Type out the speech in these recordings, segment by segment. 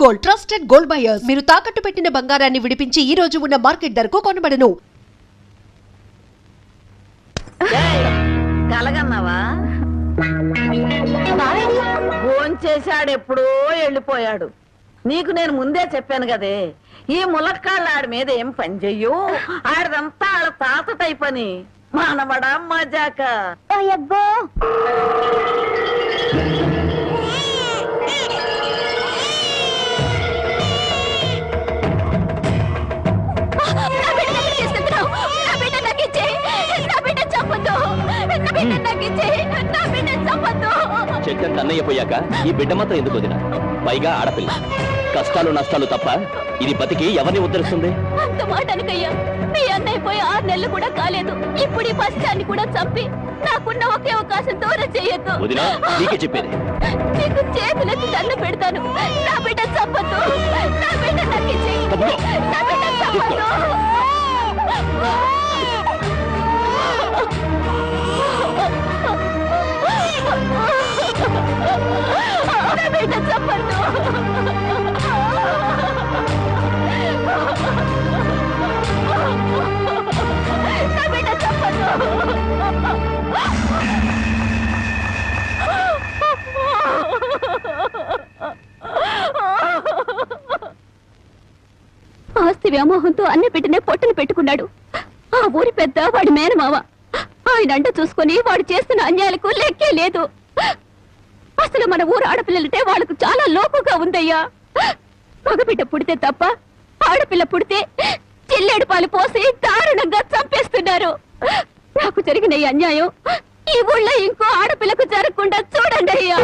Gold, trusted gold buyers. మీరు తాకట్టు పెట్టిన బంగారాన్ని విడిపించి ఈ రోజు ఉన్న మార్కెట్ ధరకు కొనబడను. కలగన్నావా? భోంచేశాడు, ఎప్పుడో వెళ్ళిపోయాడు. నీకు నేను ముందే చెప్పాను కదే, ఈ ములక్కాళ్ళు ఆడి మీద ఏం పని చెయ్యు. ఆడదంతా ఆడ తాత టైప్ అని. మానవడా మజాక. చెట్టు అన్నయ్య పోయాక ఈ బిడ్డ మాత్రం ఎందుకు వదినా? పైగా ఆడపిల్ల. కష్టాలు నష్టాలు తప్ప ఇది బతికి ఎవరిని ఉద్ధరిస్తుంది? అంత మాట అనకయ్యా. మీ అన్నయ్య పోయి 6 నెలలు కూడా కాలేదు. ఇప్పుడు ఈ పశ్చాన్ని కూడా చంపి నాకున్న ఒకే అవకాశం దూరం చేయొద్దు. వదినా, నీకే చెప్పేది. నీకు చేతులకి దండం పెడతాను. నా బిడ్డ చంపొద్దు. నా బిడ్డ నాకు ఇచ్చేయ్. నా బిడ్డ చంపొద్దు. నా బిడ్డ చంపొద్దు. నా బిడ్డ చంపొద్దు. ఆస్తి వ్యామోహంతో అన్ని బిడ్డనే పొట్టను పెట్టుకున్నాడు. ఆ ఊరి పెద్ద వాడి మేనమావ. ఆయన అంట చూసుకుని వాడు చేస్తున్న అన్యాయాలకు లెక్కే లేదు. అసలు మన ఊరు ఆడపిల్లలంటే వాళ్ళకు చాలా లోకుగా ఉందయ్యా. మగబిడ్డ పుడితే తప్ప ఆడపిల్ల పుడితే చిల్లేడు పాలు పోసి దారుణంగా చంపేస్తున్నారు. నాకు జరిగిన ఈ అన్యాయం ఈ ఊళ్ళో ఇంకో ఆడపిల్లకు జరగకుండా చూడండి అయ్యా.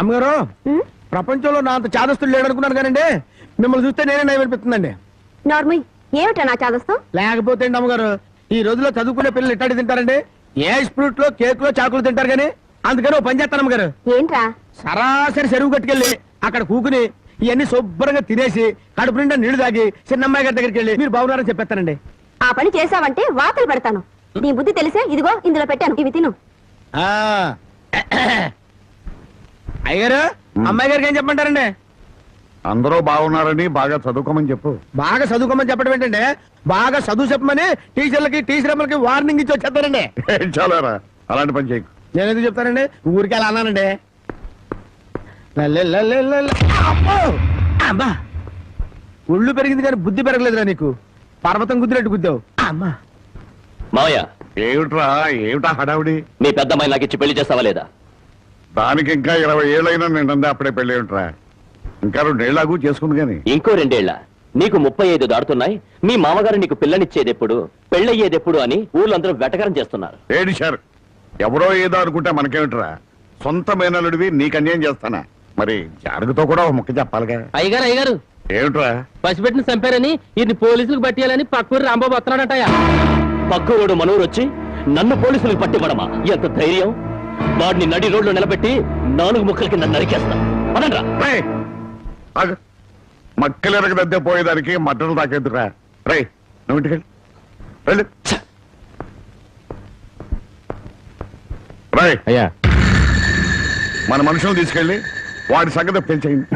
అమ్మగారు, ప్రపంచంలో నా అంత చాదస్తులు లేడనుకున్నాను కానండి, మిమ్మల్ని చూస్తే నేనే నయమనిపిస్తుందండి. నార్మల్ ఏమిటా నా చాదస్తం? లేకపోతే అండి అమ్మగారు, ఈ రోజుల్లో చదువుకునే పిల్లలు ఇట్టాడి తింటారండి. ఏ ఫ్రూట్ లో కేక్ లో చాకులు తింటారు కానీ. అందుకని ఓ పని చేస్తాను అమ్మగారు. ఏంట్రా? సరాసరి చెరువు కట్టుకెళ్ళి అక్కడ కూకుని ఇవన్నీ శుభ్రంగా తినేసి కడుపు నిండా నీళ్లు తాగి చిన్నమ్మాయి గారి దగ్గరికి వెళ్ళి మీరు బాగున్నారని చెప్పేస్తానండి. ఆ పని చేసావంటే వాతలు పెడతాను. నీ బుద్ధి తెలిసే ఇదిగో ఇందులో పెట్టాను, ఇవి తిను. అయ్యారు, అమ్మాయి గారికి ఏం చెప్పమంటారండి? అందరూ బాగున్నారని బాగా చదువుకోమని చెప్పు. బాగా చదువుకోమని చెప్పడం ఏంటండి? బాగా చదువు చెప్పమని టీచర్లకి టీచర్ అమ్మలకి వార్నింగ్ ఇచ్చి వచ్చేస్తారండి. చాలారా, అలాంటి పని చేయకు. నేను ఎందుకు చెప్తానండి? ఊరికి అలా అన్నానండి. అమ్మా, ఒళ్ళు పెరిగింది కానీ బుద్ధి పెరగలేదురా నీకు. పర్వతం గుద్దినట్టు గుద్దావు. అమ్మా మావయ్య, ఏమిటా హడావుడి? మీ పెద్దమ్మాయి నాకు ఇచ్చి పెళ్లి చేస్తావా లేదా? దానికి ఇంకా 20 ఏళ్ళైనా నిండే అప్పుడే పెళ్లి ఏమిట్రా? ఇంకా 2 ఏళ్ళకు చేసుకుంది కానీ. ఇంకో 2 ఏళ్ల? నీకు 35 దాడుతున్నాయి. మీ మామగారు నీకు పిల్లనిచ్చేది ఎప్పుడు, పెళ్ళయ్యేది ఎప్పుడు అని ఊళ్ళందరూ వెటకరం చేస్తున్నారు. ఏడిశారు. ఎవరో ఏదో అనుకుంటే మనకేమిట్రా? సొంత మేనలుడివి నీకు అన్యాయం చేస్తానా? మరి జానకితో కూడా ఒక ముక్క చెప్పాలిగా. అయ్యగారు ఏమిట్రా? పసిపెట్టిన చంపారని ఇది పోలీసులకు పట్టియాలని పక్కూరు రాంబాబు వస్తున్నాడటయా. పక్కూరోడు మనూరు వచ్చి నన్ను పోలీసులకు పట్టిపడమా? ఎంత ధైర్యం! వాడిని నడి రోడ్లో నిలబెట్టి 4 ముక్కల కింద నరికేస్తా. పదండ్రా. మక్కలెరగదద్దే పోయేదానికి మట్టలు తాకేద్దురా. రై, నువ్వు ఇంటికెళ్ళి వెళ్ళు. రై అయ్యా, మన మనుషులను తీసుకెళ్ళి వాడి సంగతి పెంచేయండి.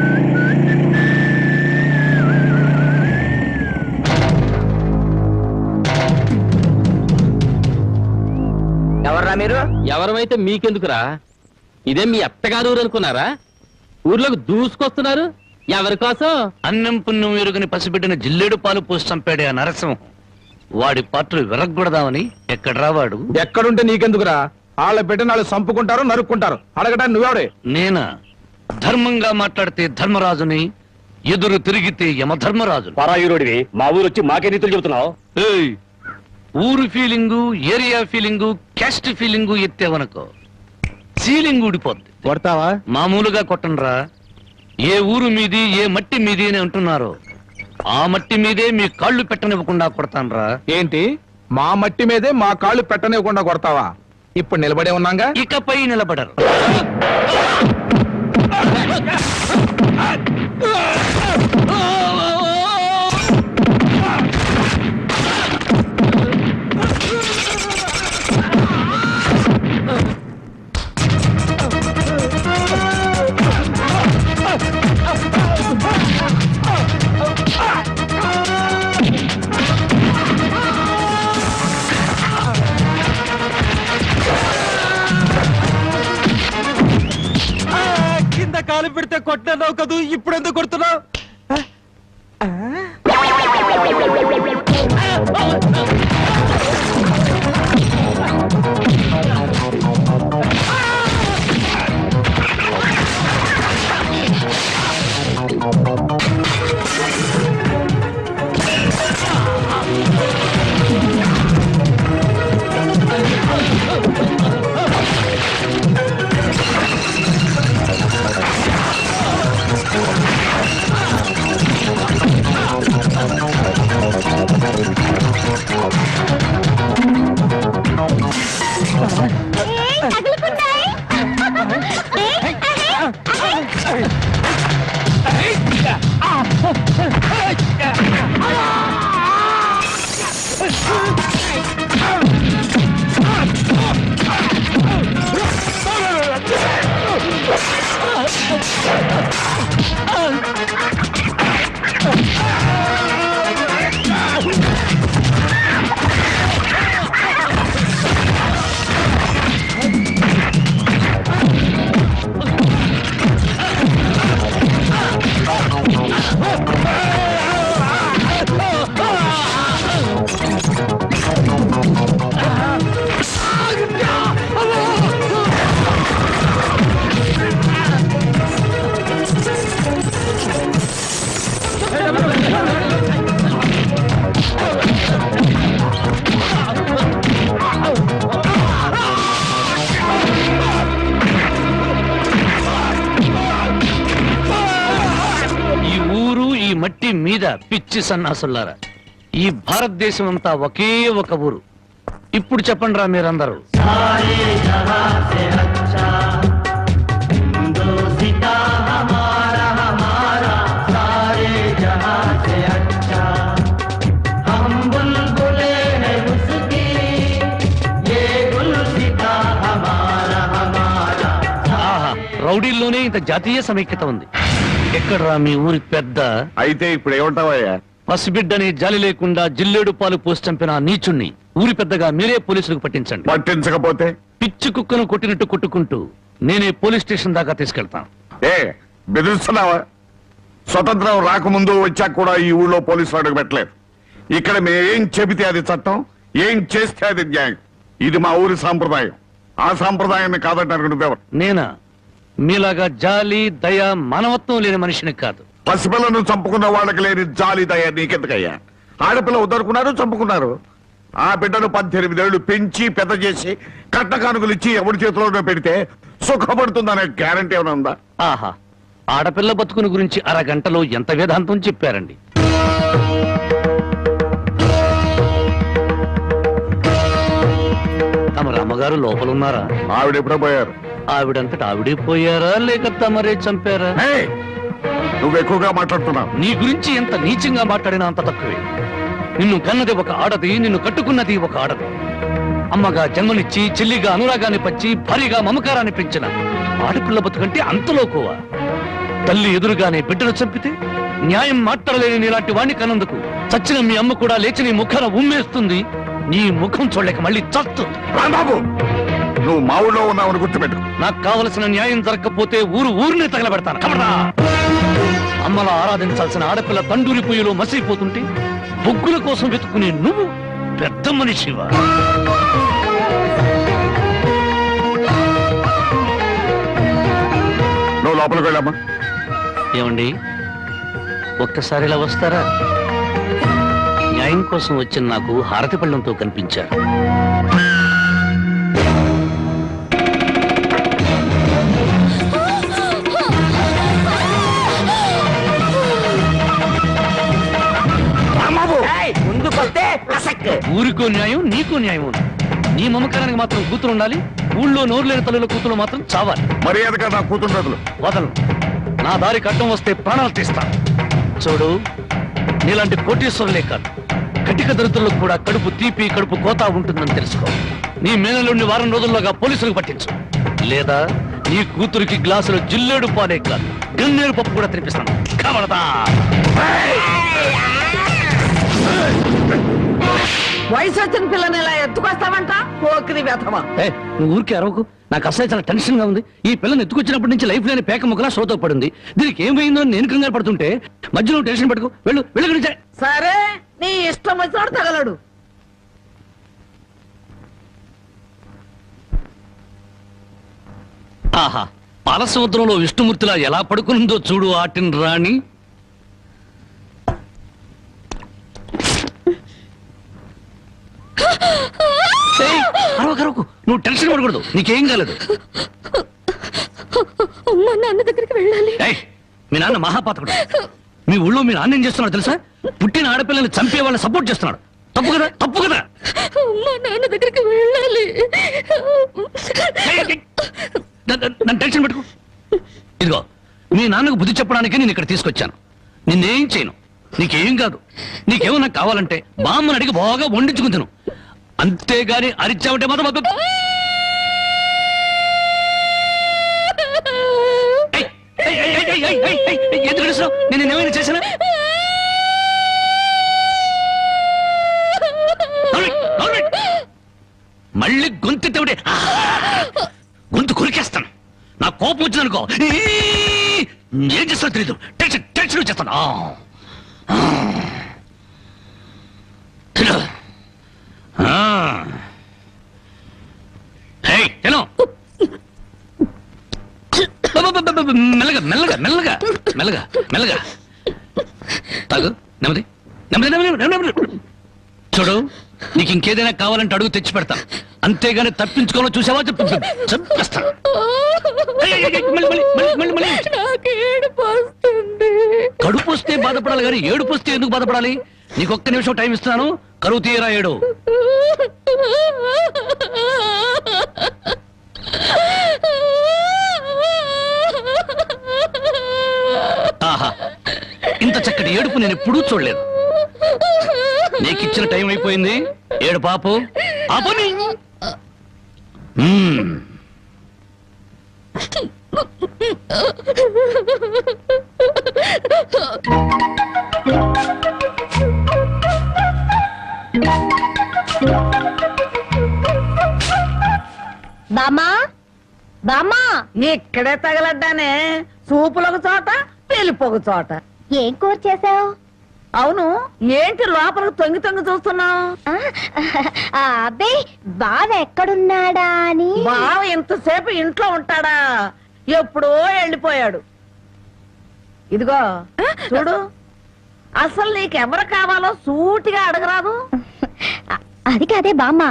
ఎవర్రా మీరు? ఎవరమైతే మీకెందుకురా? ఇదే మీ అత్తగారు ఊరు అనుకున్నారా? ఊర్లోకి దూసుకొస్తున్నారు. ఎవరి కోసం? అన్నం పుణ్యం ఎరుగని పసిబిడ్డని జిల్లేడు పాలు పోసి చంపాడే ఆ నరసింహం. వాడి పాత్రలు విరగ్గొడదామని. ఎక్కడ రావాడు? ఎక్కడుంటే నీకెందుకురా? వాళ్ళ బిడ్డను వాళ్ళు చంపుకుంటారు, నరుక్కుంటారు. అడగడానికి నువ్వెవడే? నేనా? ధర్మంగా మాట్లాడితే ధర్మరాజుని, ఎదురు తిరిగితే యమధర్మరాజు. పరాయురుడివి మా ఊరు వచ్చి మాకే నీతులు చెబుతున్నావు. ఏయ్, ఊరు feeling, area feeling, caste feeling ఎత్తేవనుకో సీలింగ్ ఊడిపోద్ది. కొడతావా? మామూలుగా కొట్టనరా. ఏ ఊరు మీది, ఏ మట్టి మీది అని అంటున్నారో ఆ మట్టి మీదే మీ కాళ్ళు పెట్టనివ్వకుండా కొడతానరా. ఏంటి, మా మట్టి మీదే మా కాళ్ళు పెట్టనివ్వకుండా కొడతావా? ఇప్పుడు నిలబడే ఉన్నాగా. ఇకపై నిలబడరు. కాలు పెడితే కొట్టినావు కదూ, ఇప్పుడు ఎందుకు కొడుతున్నావు? మట్టి మీద పిచ్చి సన్నాసులారా, ఈ భారతదేశం అంతా ఒకే ఒక ఊరు. ఇప్పుడు చెప్పండి రా మీరందరూ. రౌడీల్లోనే ఇంత జాతీయ సమైక్యత ఉంది. ఎక్కడ్రా మీ ఊరి పెద్ద? అయితే ఇప్పుడు ఏమంటావయ్యా? పసిబిడ్డని జాలి లేకుండా జిల్లేడు పాలు పోసి చంపిన నీచుణ్ణి ఊరి పెద్దగా మీరే పోలీసులకు పట్టించండి. పట్టించకపోతే పిచ్చి కుక్కను కొట్టినట్టు కొట్టుకుంటూ నేనే పోలీస్ స్టేషన్ దాకా తీసుకెళ్తాను. ఏ బెదిరిస్తున్నావా? స్వతంత్రం రాకముందు వచ్చాక కూడా ఈ ఊళ్ళో పోలీసులు అడుగు పెట్టలేదు. ఇక్కడ మేమేం చెబితే అది చట్టం, ఏం చేస్తే అది న్యాయం. ఇది మా ఊరి సాంప్రదాయం. ఆ సాంప్రదాయాన్ని కాదంటారు నువ్వెవరు? నేనా? మీలాగా జాలి దయ మానవత్వం లేని మనిషిని కాదు. పసిపిల్లను చంపుకున్న వాళ్ళకి లేని జాలి దయ నీకెందుకయ్యా? ఆడపిల్ల వద్దనుకున్నారు, చంపుకున్నారు. ఆ బిడ్డను 18 ఏళ్లు పెంచి పెద్ద చేసి కట్ట కానుకలు ఇచ్చి ఎవరి చేతిలోనో పెడితే సుఖపడుతుందనే గ్యారంటీ ఏమైనా ఉందా? ఆహా, ఆడపిల్ల బతుకుని గురించి అరగంటలో ఎంత వేదాంతం చెప్పారండి. తమ రామగారు లోపలున్నారా? ఆవిడ ఎప్పుడో పోయారు. ఆవిడంతట ఆవిడే పోయారా లేక తమరే చంపారా? ఏయ్, నువ్వు ఎక్కువగా మాట్లాడుతున్నావు. నీ గురించి ఎంత నీచంగా మాట్లాడినా అంత తక్కువే. నిన్ను కన్నది ఒక ఆడది, నిన్ను కట్టుకున్నది ఒక ఆడది. అమ్మగా జన్మనిచ్చి, చెల్లిగా అనురాగాన్ని పంచి, భారీగా మమకారాన్ని పెంచిన ఆడపిల్ల బతుకంటే అంతలోకోవా? తల్లి ఎదురుగానే బిడ్డను చంపితే న్యాయం మాట్లాడలేని నీలాంటి వాణ్ణి కన్నందుకు చచ్చిన మీ అమ్మ కూడా లేచి నీ ముఖాన ఉమ్మేస్తుంది. నీ ముఖం చూడలేక మళ్ళీ చస్తుంది. రాంబాబు, నువ్వు మా ఊళ్ళో ఉన్నావని గుర్తుపెట్టు. నాకు కావలసిన న్యాయం జరగకపోతే ఊరిని తగలబెడతాను. కబడా! అమ్మలా ఆరాధించాల్సిన ఆడపిల్ల తండూరి పొయ్యిలో మసిపోతుంటే బొగ్గుల కోసం వెతుక్కునే నువ్వు పెద్ద మనిషివా? నువ్వు లోపలికి వెళ్ళామా? ఏమండి, ఒక్కసారి ఇలా వస్తారా? న్యాయం కోసం వచ్చిన నాకు హారతి పళ్ళంతో కనిపించారు. ఊరికో న్యాయం, నీకో న్యాయం ఉంది. నీ మమకారానికి మాత్రం కూతురు ఉండాలి, ఊళ్ళో నోరు లేని తల్లుల కూతురు మాత్రం చావాలి. మర్యాదగా నా కూతురు వదలను. నా దారికి అడ్డం వస్తే ప్రాణాలు తీస్తాను. చూడు, నీలాంటి కోటీశ్వరులే కాదు, కటిక దరిద్రులకు కూడా కడుపు తీపి, కడుపు కోత ఉంటుందని తెలుసుకో. నీ మేనలుండి వారం రోజుల్లోగా పోలీసులకు పట్టించు, లేదా నీ కూతురికి గ్లాసులో జిల్లేడు పాలే కాదు, గన్నేరు పప్పు కూడా తినిపిస్తాను. కబడతా! వయసు వచ్చిన పిల్లని ఇలా ఎత్తుకొస్తావంట పోకిరి వెధవా. ఏ, నువ్వు ఊరికి అరవకు. నాకు అసలు చాలా టెన్షన్ గా ఉంది. ఈ పిల్లని ఎత్తుకొచ్చినప్పటి నుంచి లైఫ్ లేని పేక ముక్కలా సోతో పడింది. దీనికి ఏమైందో అని నేను కంగారు పడుతుంటే మధ్యలో టెన్షన్ పట్టుకో. వెళ్ళు వెళ్ళి. సరే నీ ఇష్టం వచ్చినోడు తగలడు. ఆహా, పాలసముద్రంలో విష్ణుమూర్తిలా ఎలా పడుకునిందో చూడు ఆటిన్ రాణి. ఏయ్, అరవకు. నువ్వు టెన్షన్ పడకూడదు. నీకేం కాలేదు. అమ్మా నాన్న దగ్గరికి వెళ్ళాలి. ఏయ్, మీ నాన్న మహాపాతకుడు. మీ ఊళ్ళో మీ నాన్న ఏం చేస్తున్నాడు తెలుసా? పుట్టిన ఆడపిల్లని చంపే వాళ్ళని సపోర్ట్ చేస్తున్నాడు. తప్పు కదా? అమ్మా నాన్న దగ్గరికి వెళ్ళాలి. ఏయ్, నన్ను టెన్షన్ పెట్టుకో. ఇదిగో, మీ నాన్నకు బుద్ధి చెప్పడానికి నేను ఇక్కడ తీసుకొచ్చాను. నిన్నేం చేయను. నీకేం కాదు. నీకేమన్నా కావాలంటే బామ్మని అడిగి బాగా వండించుకుంటాను. అంతేగాని అరిచావంటే మాత్రం ఎందుకు తెలుసు? నేను ఏమైనా చేశానా? మళ్ళీ గొంతెత్తే గొంతు కొరికేస్తాను. నా కోపం వచ్చిందనుకో ఏం చేస్తానో తెలీదు. టెన్షన్ వచ్చేస్తాను. మెల్లగా తాగు. నెమ్మది. చూడు, నీకు ఇంకేదైనా కావాలంటే అడుగు తెచ్చి పెడతా. అంతేగాని తప్పించుకోవాలో చూసావా చంపేస్తాను. కడుపు వస్తే బాధపడాలి కానీ ఏడుపు వస్తే ఎందుకు బాధపడాలి? నీకు ఒక్క నిమిషం టైం ఇస్తున్నాను. కరువు తీయరా ఏడు. ఆహా, ఇంత చక్కటి ఏడుపు నేను ఎప్పుడూ చూడలేదు. నీకిచ్చిన టైం అయిపోయింది. ఏడు పాపు ఆపని. బామ్మా ఇక్కడే తగలడ్డానే. సూపులకు చోట పెళ్లిపోకు చోట. ఏం కూర చేసావు? అవును, ఏంటి లోపలకు తొంగి చూస్తున్నావు? అబ్బే, బావ ఎక్కడున్నాడా అని. బావ ఇంతసేపు ఇంట్లో ఉంటాడా? ఎప్పుడో వెళ్ళిపోయాడు. ఇదిగో చూడు, అసలు నీకెవరు కావాలో సూటిగా అడగరాదు. అది కాదే బామ్మ,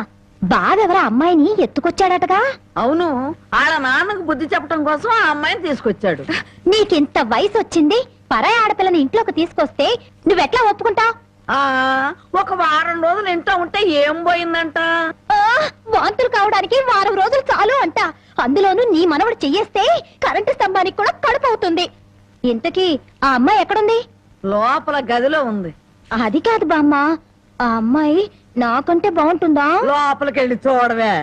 బావెవరా అమ్మాయిని ఎత్తుకొచ్చాడటగా? అవును, వాళ్ళ నాన్నకు బుద్ధి చెప్పడం కోసం ఆ అమ్మాయిని తీసుకొచ్చాడు. నీకింత వయసు వచ్చింది, పరాయి ఆడపిల్లని ఇంట్లోకి తీసుకొస్తే నువ్వెట్లా ఒప్పుకుంటావు? ఒక వారం రోజులు ఇంట్లో ఉంటే ఏం పోయిందంట? వాంతులు కావడానికి వారం రోజులు చాలు అంట. అందులోనూ నీ మనవడు చెయ్యేస్తే కరెంటు స్తంభానికి కూడా కడుపు అవుతుంది. ఇంతకీ ఆ అమ్మాయి ఎక్కడుంది? లోపల గదిలో ఉంది. అది కాదు బామ్మ, ఆ అమ్మాయి నాకంటే బాగుంటుందా? లోపలికి వెళ్ళి చూడవే.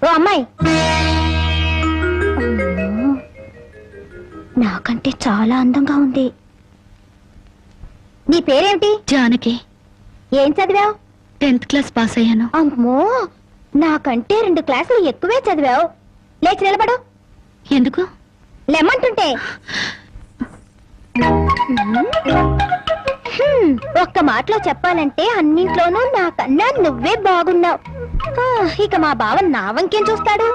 ఓ అమ్మాయి, నాకంటే చాలా అందంగా ఉంది. నీ పేరేమిటి? జానకి. ఏం చదివావు? 10th క్లాస్ పాస్ అయ్యాను. అమ్మో, నాకంటే 2 క్లాసులు ఎక్కువే చదివావు. లేచి నిలబడు. ఎందుకు? లెమ్మంటుంటే. ఒక్క మాటలో చెప్పాలంటే అన్నింట్లోనూ నాకన్నా నువ్వే బాగున్నావు. ఇక మా బావ నా వంకేం చూస్తాడు?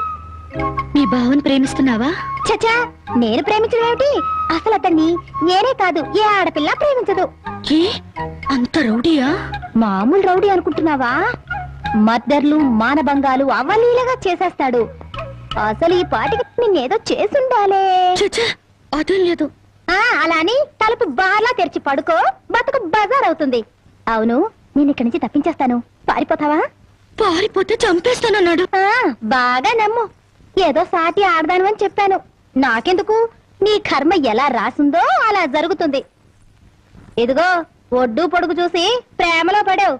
మీ బావని ప్రేమిస్తున్నావా? చచా, నేను ప్రేమించడం ఏమిటి? అసలు అతన్ని నేనే కాదు, ఏ ఆడపిల్ల ప్రేమించదు. ఏ అంత రౌడీయా? మామూలు రౌడీ అనుకుంటున్నావా? మద్దర్లు, మానభంగాలు అవలీలగా చేసేస్తాడు. అసలు ఈ పాటికి నిన్నేదో చేసుండాలే. చచ్చా, అదేం లేదు. అలా అని తలుపు బార్లా తెరిచి పడుకో, బతుకు బజార్ అవుతుంది. అవును, నేను ఇక్కడి నుంచి తప్పించేస్తాను. పారిపోతావా? పారిపోతే చంపేస్తానన్నాడు. బాగా నమ్ము. ఏదో సాటి ఆడదాను అని చెప్పాను. నాకెందుకు? నీ కర్మ ఎలా రాసుందో అలా జరుగుతుంది. ఇదిగో, ఒడ్డు పొడుగు చూసి ప్రేమలో పడావు.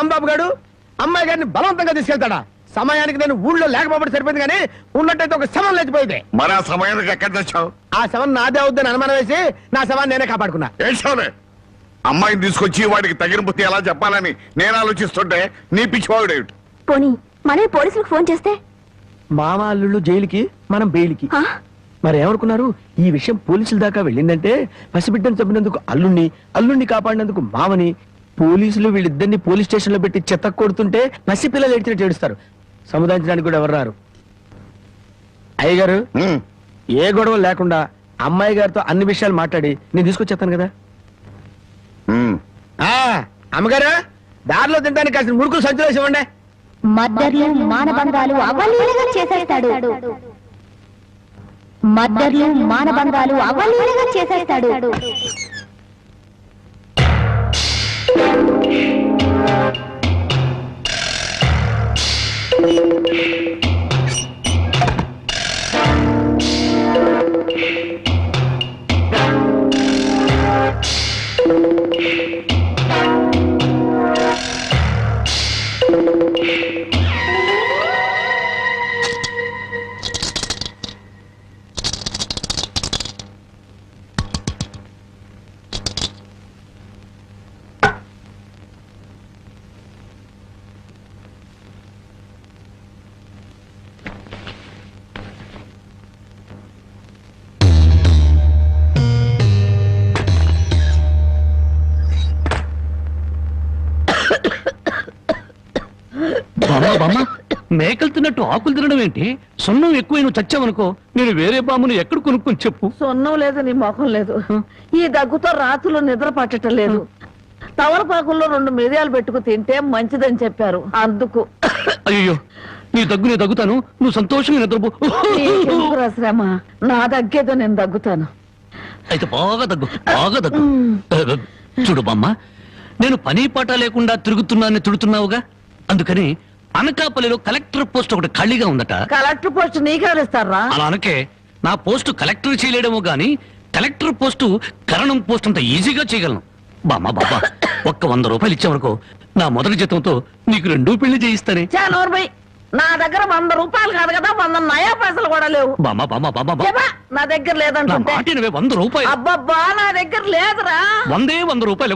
రాంబాబు గారు అమ్మాయి గారిని బలవంతంగా తీసుకెళ్తాడా? సమయానికి నేను ఊళ్ళో లేకపోతే సరిపోయింది, కానీ ఉన్నట్టయితే ఒక శవం లేచిపోయింది. మరి ఆ సమయానికి ఎక్కడ తెచ్చావు? ఆ శవం నాదే అవుద్దని అనుమానం వేసి నా శవాన్ని నేనే కాపాడుకున్నా. ఏడ్చావులే. అమ్మాయిని తీసుకొచ్చి వాడికి తగిన బుద్ధి ఎలా చెప్పాలని నేను ఆలోచిస్తుంటే నీ పిచ్చివాడేమిటి? పోనీ మనమే పోలీసులకు ఫోన్ చేస్తే? మామ అల్లుళ్ళు జైలుకి, మనం బెయిల్కి. మరి ఏమనుకున్నారు? ఈ విషయం పోలీసుల దాకా వెళ్ళిందంటే పసిబిడ్డను చంపినందుకు అల్లుణ్ణి కాపాడినందుకు మామని, పోలీసులు వీళ్ళిద్దరిని పోలీస్ స్టేషన్ లో పెట్టి చెత్త కొడుతుంటే పసిపిల్లలు ఏడ్చినట్టు ఏడుస్తారు. సముదాయించడానికి కూడా ఎవరు రారు. అయ్యగారు, ఏ గొడవ లేకుండా అమ్మాయి గారితో అన్ని విషయాలు మాట్లాడి నేను తీసుకొచ్చేస్తాను కదా. అమ్మగారు, దారిలో తింటానికి కాసిన మురుకులు సంచులు వేసి ఇవ్వండి. మద్దర్లు మానభంగాలు అవలీలగా చేసేస్తాడు. మద్దర్లు మానభంగాలు అవలీలగా చేసేస్తాడు. మేకలు తిన్నట్టు ఆకులు తినడం ఏంటి? సొన్నం ఎక్కువ నువ్వు చచ్చావనుకో, నేను వేరే బామును ఎక్కడ కొనుక్కొని చెప్పు. సొన్నం లేదు, నీ మొఖం లేదు. ఈ దగ్గుతో రాత్రులు నిద్ర పట్టడం లేదు. తవలపాకుల్లో 2 మిరియాలు పెట్టుకు తింటే మంచిదని చెప్పారు, అందుకు. అయ్యో, నీ దగ్గు నేను దగ్గుతాను, నువ్వు సంతోషంగా నిద్రపో. నీకెందుకురా శ్రమ? నా దగ్గేదో నేను దగ్గుతాను. అయితే బాగా దగ్గు. చూడు బామ్మ, నేను పని పాట లేకుండా తిడుతున్నావుగా, అందుకని అనకాపల్లిలో కలెక్టర్ పోస్ట్ ఒకటి ఖాళీగా ఉందట. కలెక్టర్ పోస్ట్ నీకెవరిస్తారా? అలా అనకే, నా పోస్టు కలెక్టర్ చేయలేడేమో గాని కలెక్టర్ పోస్టు కరణం పోస్ట్ అంత ఈజీగా చేయగలను. బామ్మ ఒక్క 100 రూపాయలు ఇచ్చావనుకో, నా మొదటి జీతంతో నీకు 2 పెళ్లి చేయిస్తానే. నా దగ్గర 100 రూపాయలు కాదు కదా, 100 నయా పైసలు కూడా లేవు. బామ్మ నా దగ్గర లేదంటుంటే 100 రూపాయలు. అబ్బబ్బా, నా దగ్గర లేదురా. 100 రూపాయలు.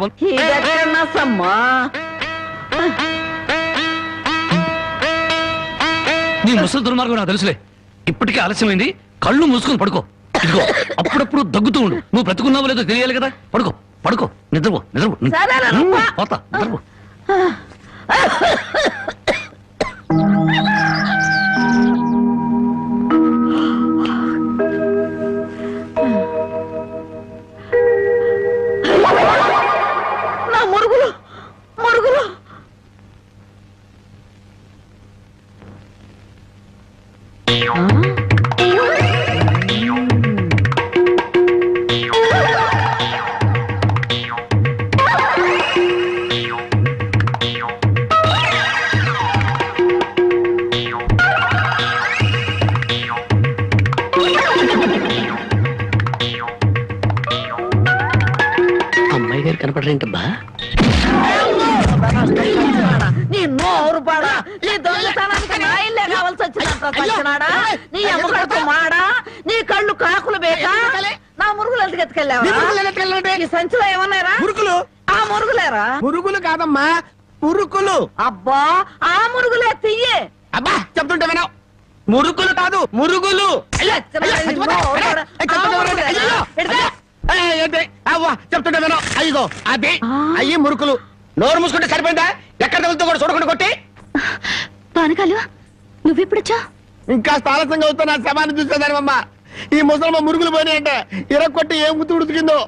నీ ముసలి దుర్మార్గం నాకు తెలుసులే. ఇప్పటికే ఆలస్యమైంది, కళ్ళు మూసుకొని పడుకో. ఇదిగో, అప్పుడప్పుడు దగ్గుతూ ఉండు. నువ్వు బ్రతుకున్నావో లేదో తెలియాలి కదా. పడుకో, నిద్రపో. పోతా, నిద్రపో. నా మురుగులు. అమ్మాయి గారు కనపడరేంటబ్బా? నీ నోరు పాడా, నీ దొంగతనానికి నా ఇల్లే కావాల్సి వచ్చినాడా? నీ అమ్మకడుతూ మాడా, నీ కళ్ళు కాకులు బేకా. నా మురుగులు ఎందుకు ఎత్తుకెళ్ళావా? ఈ సంచిలో ఏమన్నారా? మురుకులు. ఆ మురుగులేరా? మురుగులు కాదమ్మా, మురుకులు. అబ్బా, ఆ మురుగులే తియ్యే. అబ్బా, చెప్తుంటే వినవు. మురుకులు కాదు, మురుగులు. చెప్తుంటే వినవు. అయ్యో, అది అయ్యి మురుకులు. నోరు మూసుకుంటే సరిపోయిందా? ఎక్కడ తగులుతో కూడా చూడకుండా కొట్టి. పానకాలు, నువ్వెప్పుడొచ్చా? ఇంకా ఆలస్యంగా అవుతా నా శవాన్ని చూసేదానివమ్మా. ఈ ముసలమ్మ మురుగులు పోయినాయంటే ఇరక్కొట్టి ఏం గుర్తు ఉడికిందో.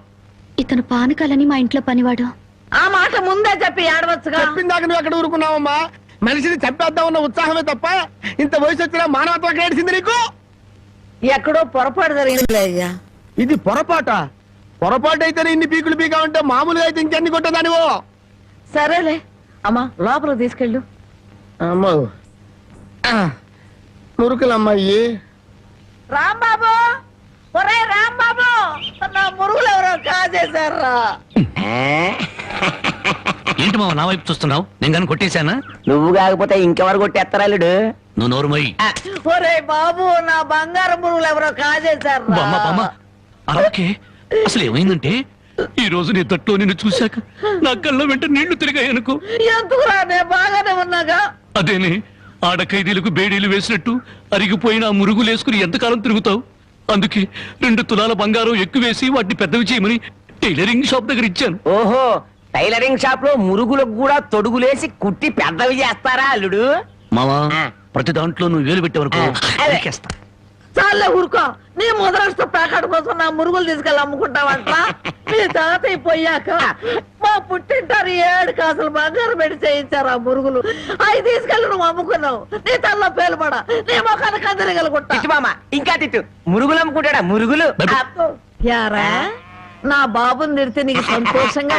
ఇతను పానకాలని మా ఇంట్లో పనివాడు. ఆ మాట ముందే చెప్పి ఏడవచ్చుగా. చెప్పిందాక నువ్వు ఎక్కడ ఊరుకున్నావమ్మా? మనిషిని చంపేద్దామన్న ఉత్సాహమే తప్ప ఇంత వయసు వచ్చినా మానవత్వం ఎక్కడ ఏడిసింది నీకు? ఎక్కడో పొరపాటు జరిగిందిలే అయ్యా. ఇది పొరపాటు అయితేనే ఇన్ని పీకులు పీకా ఉంటే మామూలుగా అయితే ఇంకెన్ని కొట్టేదానివో. సరేలే అమ్మా, లోపల తీసుకెళ్ళు. అమ్మో, మురుకులమ్మాయి. రాంబాబు, ఒరే రాంబాబు, నా మురుగులు ఎవరో కాజేశారా? ఏంటి మావ నా వైపు చూస్తున్నావు? నేను కానీ కొట్టేశానా? నువ్వు కాకపోతే ఇంకెవరు కొట్టేస్తారా అల్లుడు? నువ్వు నోరుమోయి. ఒరే బాబు, నా బంగారు మురుగులు ఎవరో కాజేశారు. బామ్మ బామ్మ అలాగే. అసలు ఏమైందంటే ఈ రోజు నీ తట్లో నిన్ను చూశాక నా కళ్ళ వెంట నీళ్లు తిరిగాయనుకో. ఎందుకురా, నేను బాగానే ఉన్నాగా. అదేనే, ఆడ ఖైదీలకు బేడీలు వేసినట్టు అరిగిపోయిన ఆ మురుగులు వేసుకుని ఎంతకాలం తిరుగుతావు? అందుకే 2 తులాల బంగారం ఎక్కువేసి వాటిని పెద్దవి చేయమని టైలరింగ్ షాప్ దగ్గర ఇచ్చాను. ఓహో, టైలరింగ్ షాప్ లో మురుగులకు కూడా తొడుగులేసి కుట్టి పెద్దవి చేస్తారా అల్లుడు? మావా, ప్రతి దాంట్లో నువ్వు వేలు పెట్టేవరకు నరికేస్తా. చాలే ఊరుకో. నీ ముద్రష్ట ప్యాకెట్ కోసం నా మురుగులు తీసుకెళ్ళి అమ్ముకుంటావంట. మీ తాతయ్య పోయాక మా పుట్టింటారు 7 కాసులు బంగారం పెట్టి చేయించారు ఆ మురుగులు. అవి తీసుకెళ్ళి నువ్వు అమ్ముకున్నావు. నీ తల్లో పేలుపడ, నీ మొఖాన్ని కందరగలుగుంటా. తిట్టు మామ, ఇంకా తిట్టు. మురుగులు అమ్ముకుంటాడా? మురుగులు యారా, నా బాబుని తిడితే నీకు సంతోషంగా